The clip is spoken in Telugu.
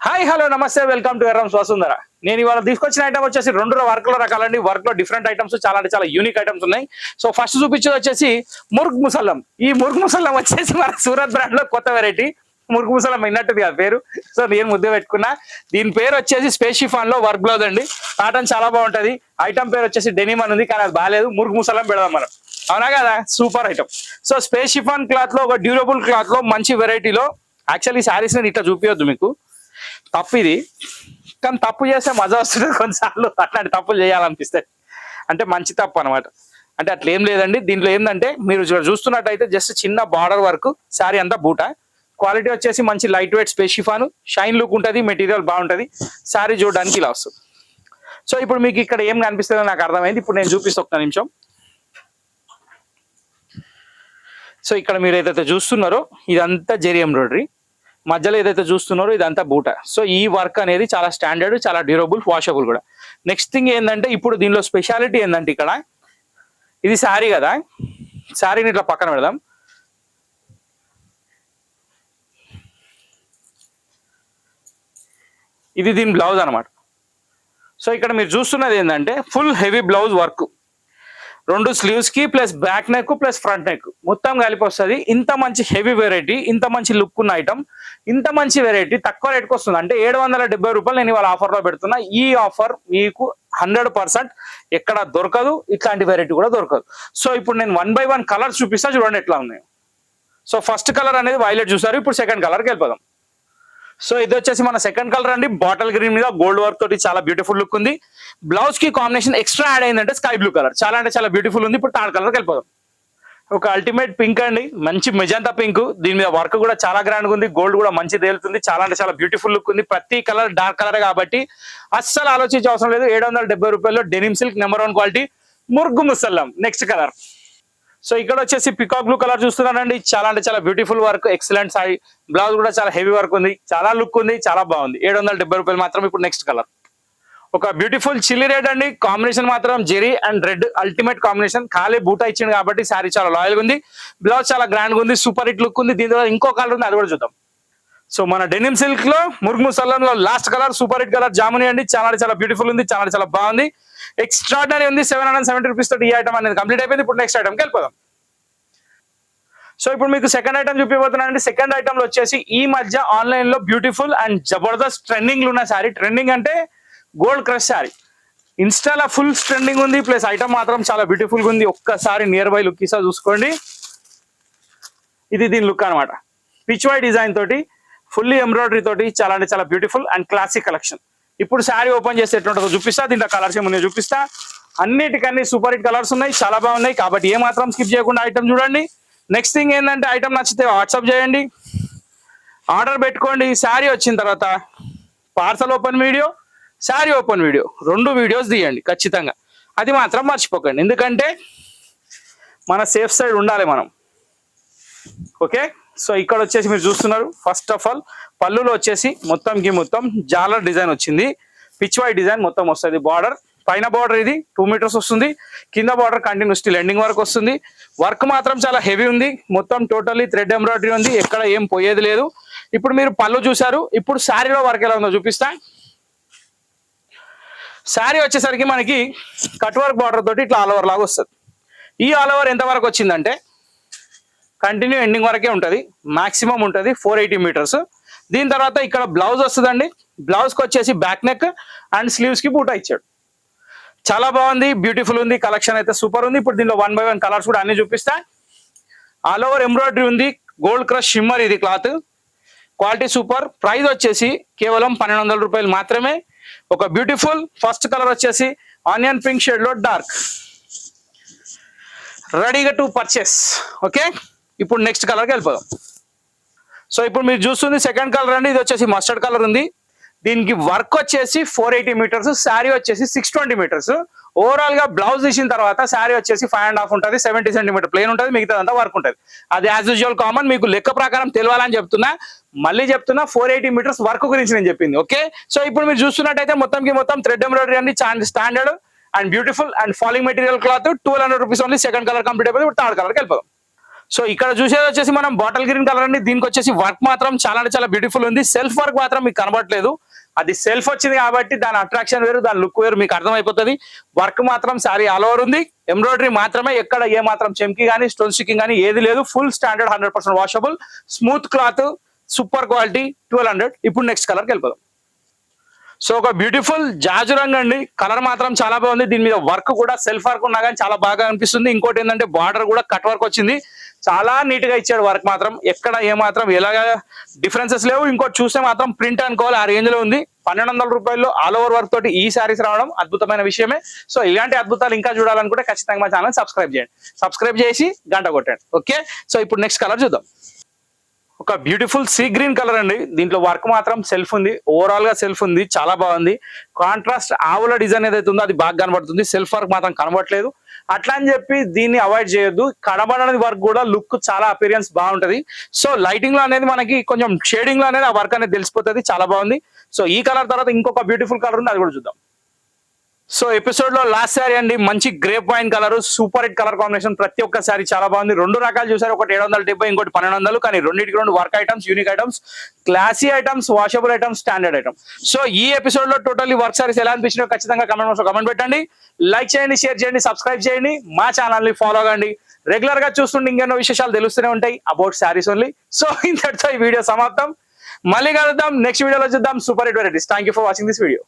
హాయ్ హలో నమస్తే వెల్కమ్ టు ఎర్రమ్స్ వసుంధర. నేను ఇవాళ తీసుకొచ్చిన ఐటమ్ వచ్చేసి రెండు వర్క్ లో రకాలండి. వర్క్ లో డిఫరెంట్ ఐటమ్స్ చాలా అంటే చాలా యూనిక్ ఐటమ్స్ ఉన్నాయి. సో ఫస్ట్ చూపించేది వచ్చేసి ముర్గ్ ముసల్లం. ఈ ముర్గ్ ముసల్లం వచ్చేసి మన సూరత్ బ్రాండ్ లో కొత్త వెరైటీ. ముర్గ్ ముసల్లం విన్నట్టుది ఆ పేరు. సో నేను ముద్ద పెట్టుకున్నా. దీని పేరు వచ్చేసి స్పేస్ షిఫాన్ లో వర్క్ బ్లౌజ్ అండి. కాటన్ చాలా బాగుంటది. ఐటమ్ పేరు వచ్చేసి డెనిమ్ అని ఉంది, కానీ అది బాగాలేదు. ముర్గ్ ముసల్లం పెడదాం మనం, అవునా కదా? Super item. So space chiffon cloth లో ఒక డ్యూరబుల్ క్లాత్ లో మంచి వెరైటీలో. యాక్చువల్లీ ఈ శారీస్ నేను ఇట్లా చూపించొద్దు మీకు, తప్పు ఇది. కానీ తప్పు చేస్తే మజా వస్తుంది కొన్నిసార్లు. అట్లాంటి తప్పులు చేయాలనిపిస్తాయి, అంటే మంచి తప్పు అనమాట. అంటే అట్లా ఏం లేదండి. దీంట్లో ఏంటంటే మీరు చూస్తున్నట్టయితే జస్ట్ చిన్న బార్డర్ వర్క్, శారీ అంతా బూట. క్వాలిటీ వచ్చేసి మంచి light weight space chiffon, shine look ఉంటుంది, మెటీరియల్ బాగుంటుంది. శారీ చూడడానికి ఇలా వస్తుంది. సో ఇప్పుడు మీకు ఇక్కడ ఏం కనిపిస్తుందో నాకు అర్థమైంది. ఇప్పుడు నేను చూపిస్తా ఒక్క నిమిషం. సో ఇక్కడ మీరు ఏదైతే చూస్తున్నారో ఇదంతా జెరీ ఎంబ్రాయిడరీ, మధ్యలో ఏదైతే చూస్తున్నారో ఇదంతా బూట. సో ఈ వర్క్ అనేది చాలా స్టాండర్డ్, చాలా డ్యూరబుల్, వాషబుల్ కూడా. నెక్స్ట్ థింగ్ ఏంటంటే ఇప్పుడు దీనిలో స్పెషాలిటీ ఏంటంటే ఇక్కడ ఇది శారీ కదా, శారీని ఇట్లా పక్కన పెడదాం. ఇది దీని బ్లౌజ్ అనమాట. సో ఇక్కడ మీరు చూస్తున్నది ఏంటంటే ఫుల్ హెవీ బ్లౌజ్ వర్క్, రెండు స్లీవ్స్ కి plus back neck plus front neck మొత్తం కలిపి వస్తుంది. ఇంత మంచి హెవీ వెరైటీ, ఇంత మంచి లుక్ ఉన్న ఐటమ్, ఇంత మంచి వెరైటీ తక్కువ రేట్కి వస్తుంది. అంటే 770 రూపాయలు నేను ఇవాళ ఆఫర్ లో పెడుతున్నా. ఈ ఆఫర్ మీకు 100% ఎక్కడ దొరకదు, ఇట్లాంటి వెరైటీ కూడా దొరకదు. సో ఇప్పుడు నేను 1 by 1 కలర్స్ చూపిస్తా, చూడండి ఎట్లా ఉన్నాయి. సో ఫస్ట్ కలర్ అనేది వైలెట్ చూసారు. ఇప్పుడు సెకండ్ కలర్కి వెళ్ళిపోదాం. సో ఇది వచ్చేసి మన సెకండ్ కలర్ అండి. బాటిల్ గ్రీన్ మీద గోల్డ్ వర్క్ తోటి చాలా బ్యూటిఫుల్ లుక్ ఉంది. బ్లౌజ్ కి కాంబినేషన్ ఎక్స్ట్రా యాడ్ అయిందంటే స్కై బ్లూ కలర్, చాలా అంటే చాలా బ్యూటిఫుల్ ఉంది. ఇప్పుడు థర్డ్ కలర్కి వెళ్ళిపోదాం. ఒక అల్టిమేట్ పింక్ అండి, మంచి మెజంతా పింక్. దీని మీద వర్క్ కూడా చాలా గ్రాండ్ ఉంది, గోల్డ్ కూడా మంచి తేలుతుంది. చాలా అంటే చాలా బ్యూటిఫుల్ లుక్ ఉంది. ప్రతి కలర్ డార్క్ కలర్ కాబట్టి అస్సలు ఆలోచించే అవసరం లేదు. 770 రూపాయల్లో denim silk number 1 quality murgh musallam. Next colour. So ఇక్కడ వచ్చేసి పికాక్ బ్లూ కలర్ చూస్తున్నానండి. చాలా అంటే చాలా beautiful work, excellent sari. Blouse కూడా చాలా హెవీ వర్క్ ఉంది, చాలా లుక్ ఉంది, చాలా బాగుంది. 770 రూపాయలు మాత్రం. ఇప్పుడు నెక్స్ట్ కలర్ ఒక బ్యూటిఫుల్ చిల్లీ రెడ్ అండి. కాంబినేషన్ మాత్రం జెరీ అండ్ రెడ్ అల్టిమేట్ కాంబినేషన్. ఖాళీ బూటా ఇచ్చింది కాబట్టి శారీ చాలా లాయల్ గా ఉంది. బ్లౌజ్ చాలా గ్రాండ్ గా ఉంది, సూపర్ హిట్ లుక్ ఉంది. దీని తర్వాత ఇంకో కలర్ ఉంది, అది కూడా చూద్దాం. సో మన డెనిమ్ సిల్క్ లో ముర్గ్ ముసల్లంలో last colour super hit colour జాముని అండి. చాలా అంటే చాలా బ్యూటిఫుల్ ఉంది, చాలా చాలా బాగుంది, ఎక్స్ట్రాడినరీ ఉంది. 770 రూపీస్ తోటి ఈ ఐటమ్ అనేది కంప్లీట్ అయిపోయింది. ఇప్పుడు నెక్స్ట్ ఐటమ్కి వెళ్ళిపోదాం. సో ఇప్పుడు మీకు సెకండ్ ఐటమ్ చూపిపోతున్నానండి. సెకండ్ ఐటమ్ లో వచ్చేసి ఈ మధ్య ఆన్లైన్ లో బ్యూటిఫుల్ అండ్ జబర్దస్త్ ట్రెండింగ్ లో ఉన్న శారీ. ట్రెండింగ్ అంటే గోల్డ్ క్రష్ శారీ. ఇన్స్టాలో ఫుల్ ట్రెండింగ్ ఉంది, ప్లస్ ఐటమ్ మాత్రం చాలా బ్యూటిఫుల్ గా ఉంది. ఒక్కసారి నియర్ బై లుక్ ఇసా చూసుకోండి. ఇది దీని లుక్ అనమాట. పిచ్ వై డిజైన్ తోటి, ఫుల్లీ ఎంబ్రాయిడరీ తోటి, చాలా అంటే చాలా బ్యూటిఫుల్ అండ్ క్లాసిక్ కలెక్షన్. ఇప్పుడు శారీ ఓపెన్ చేస్తే ఎట్లుంటుందో చూపిస్తా. దీంట్లో కలర్స్ ఏమున్నాయో చూపిస్తా. అన్నిటికన్నీ సూపర్ హిట్ కలర్స్ ఉన్నాయి, చాలా బాగున్నాయి. కాబట్టి ఏ మాత్రం స్కిప్ చేయకుండా ఐటమ్ చూడండి. నెక్స్ట్ థింగ్ ఏంటంటే ఐటమ్ నచ్చితే వాట్సాప్ చేయండి, ఆర్డర్ పెట్టుకోండి. శారీ వచ్చిన తర్వాత parcel open video, sari open video, 2 videos తీయండి ఖచ్చితంగా. అది మాత్రం మర్చిపోకండి, ఎందుకంటే మన సేఫ్ సైడ్ ఉండాలి మనం. ఓకే. సో ఇక్కడ వచ్చేసి మీరు చూస్తున్నారు. ఫస్ట్ ఆఫ్ ఆల్ పళ్ళులో వచ్చేసి మొత్తం జాలర్ డిజైన్ వచ్చింది. పిచ్ వై డిజైన్ మొత్తం వస్తుంది. బార్డర్ పైన బార్డర్ ఇది 2 మీటర్స్ వస్తుంది. కింద బార్డర్ కంటిన్యూస్ ఎండింగ్ వరకు వస్తుంది. వర్క్ మాత్రం చాలా హెవీ ఉంది. మొత్తం టోటల్లీ థ్రెడ్ ఎంబ్రాయిడరీ ఉంది, ఎక్కడ ఏం పోయేది లేదు. ఇప్పుడు మీరు పళ్ళు చూసారు. ఇప్పుడు శారీలో వర్క్ ఎలా ఉందో చూపిస్తా. శారీ వచ్చేసరికి మనకి కట్ వర్క్ బార్డర్ తోటి ఇట్లా ఆల్ ఓవర్ లాగా వస్తుంది. ఈ ఆల్ ఓవర్ ఎంత వరకు వచ్చిందంటే కంటిన్యూ ఎండింగ్ వరకే ఉంటుంది, మాక్సిమం ఉంటుంది 480 మీటర్స్. దీని తర్వాత ఇక్కడ బ్లౌజ్ వస్తుందండి. బ్లౌజ్కి వచ్చేసి బ్యాక్ నెక్ అండ్ స్లీవ్స్ కి బూటా ఇచ్చాడు. చాలా బాగుంది, బ్యూటిఫుల్ ఉంది. కలెక్షన్ అయితే సూపర్ ఉంది. ఇప్పుడు దీనిలో 1 by 1 కలర్స్ కూడా అన్ని చూపిస్తా. ఆల్ ఓవర్ ఎంబ్రాయిడరీ ఉంది, గోల్డ్ క్రష్ షిమ్మర్ ఇది క్లాత్, క్వాలిటీ సూపర్. ప్రైస్ వచ్చేసి కేవలం 1200 రూపాయలు మాత్రమే. ఒక బ్యూటిఫుల్ ఫస్ట్ కలర్ వచ్చేసి ఆనియన్ పింక్ షేడ్ లో డార్క్, రెడీగా టు పర్చేస్. ఓకే. ఇప్పుడు నెక్స్ట్ కలర్కి వెళ్ళిపోదాం. సో ఇప్పుడు మీరు చూస్తుంది సెకండ్ కలర్ అండి. ఇది వచ్చేసి మస్టర్డ్ కలర్ ఉంది. దీనికి వర్క్ వచ్చేసి 480 మీటర్స్, శారీ వచ్చేసి 620 మీటర్స్. ఓవరాల్ గా బ్లౌజ్ తీసిన తర్వాత శారీ వచ్చేసి 5.5 ఉంటుంది, 70 సెంటీమీటర్ ప్లేన్ ఉంటుంది, మిగతాదంతా వర్క్ ఉంటుంది. అది యాజ్ యూజువల్ కామన్. మీకు లెక్క ప్రకారం తెలియాలని చెప్తున్నా, మళ్ళీ చెప్తున్నా. 480 మీటర్స్ వర్క్ గురించి నేను చెప్పింది. ఓకే. సో ఇప్పుడు మీరు చూస్తున్నట్టయితే మొత్తం థ్రెడ్ ఎంబ్రాయిడరీ అండి, standard and beautiful and falling material cloth. 1200 rupees only. Second colour complete అయిపోయింది. ఇప్పుడు థర్డ్ కలర్కి వెళ్ళిపోదాం. సో ఇక్కడ చూసేది వచ్చేసి మనం బాటిల్ గ్రీన్ కలర్ అండి. దీనికి వచ్చేసి వర్క్ మాత్రం చాలా అంటే చాలా బ్యూటిఫుల్ ఉంది. సెల్ఫ్ వర్క్ మాత్రం మీకు కనబడట్లేదు, అది సెల్ఫ్ వచ్చింది కాబట్టి దాని అట్రాక్షన్ వేరు, దాని లుక్ వేరు మీకు అర్థమైపోతుంది. వర్క్ మాత్రం సారీ ఆల్ ఓవర్ ఉంది. ఎంబ్రాయిడరీ మాత్రమే, ఎక్కడ ఏ మాత్రం చెమ్కి కానీ స్టోన్ స్టికింగ్ కానీ ఏది లేదు. Full standard 100% washable smooth cloth, super quality 1200. ఇప్పుడు నెక్స్ట్ కలర్కి వెళ్ళిపోదాం. సో ఒక బ్యూటిఫుల్ జాజు రంగు అండి. కలర్ మాత్రం చాలా బాగుంది. దీని మీద వర్క్ కూడా సెల్ఫ్ వర్క్ ఉన్నా కానీ చాలా బాగా అనిపిస్తుంది. ఇంకోటి ఏంటంటే బార్డర్ కూడా కట్ వర్క్ వచ్చింది, చాలా నీట్ గా ఇచ్చాడు వర్క్ మాత్రం. ఎక్కడ ఏ మాత్రం ఎలాగా డిఫరెన్సెస్ లేవు. ఇంకోటి చూస్తే మాత్రం ప్రింట్ అనుకోవాలి, ఆ రేంజ్ లో ఉంది. 1200 రూపాయల్లో ఆల్ ఓవర్ వర్క్ తోటి ఈ సారీస్ రావడం అద్భుతమైన విషయమే. సో ఇలాంటి అద్భుతాలు ఇంకా చూడాలనుకుంటే ఖచ్చితంగా మా ఛానల్ సబ్స్క్రైబ్ చేయండి. సబ్స్క్రైబ్ చేసి గంట కొట్టండి. ఓకే, సో ఇప్పుడు నెక్స్ట్ కలర్ చూద్దాం. ఒక బ్యూటిఫుల్ సీ గ్రీన్ కలర్ అండి. దీంట్లో వర్క్ మాత్రం సెల్ఫ్ ఉంది, ఓవరాల్ గా సెల్ఫ్ ఉంది, చాలా బాగుంది. కాంట్రాస్ట్ ఆవుల డిజైన్ ఏదైతే ఉందో అది బాగా కనబడుతుంది. సెల్ఫ్ వర్క్ మాత్రం కనబడట్లేదు. అట్లా అని చెప్పి దీన్ని అవాయిడ్ చేయొద్దు. కనబడని వర్క్ కూడా లుక్ చాలా అపీరియన్స్ బాగుంటది. సో లైటింగ్ లో అనేది మనకి కొంచెం షేడింగ్ లో అనేది ఆ వర్క్ అనేది తెలిసిపోతుంది, చాలా బాగుంది. సో ఈ కలర్ తర్వాత ఇంకొక బ్యూటిఫుల్ కలర్ ఉంది, అది కూడా చూద్దాం. సో ఎపిసోడ్ లో లాస్ట్ శారీ అండి, మంచి grape wine colour, super hit colour combination. ప్రతి ఒక్క శారీ చాలా బాగుంది. రెండు రకాలు చూసారు, ఒకటి 770, ఇంకోటి 1200. కానీ రెండింటికి రెండు work items, unique items, classy items, washable items, standard item. So ఈ ఎపిసోడ్ లో టోటల్లీ వర్క్ శారీస్ ఎలా అనిపించినాయో ఖచ్చితంగా కమెంట్ బాక్స్ లో కమెంట్ పెట్టండి. లైక్ చేయండి, షేర్ చేయండి, సబ్స్క్రైబ్ చేయండి, మా ఛానల్ ని ఫాలో కండి. రెగ్యులర్ గా చూస్తుంటే ఇంకెన్నో విశేషాలు తెలుస్తూనే ఉంటాయి అబౌట్ శారీస్ ఓన్లీ. సో ఇంతటితో ఈ వీడియో సమాప్తం. మళ్ళీ కలుద్దాం, నెక్స్ట్ వీడియోలో చూద్దాం super hit varieties. Thank you for watching this video.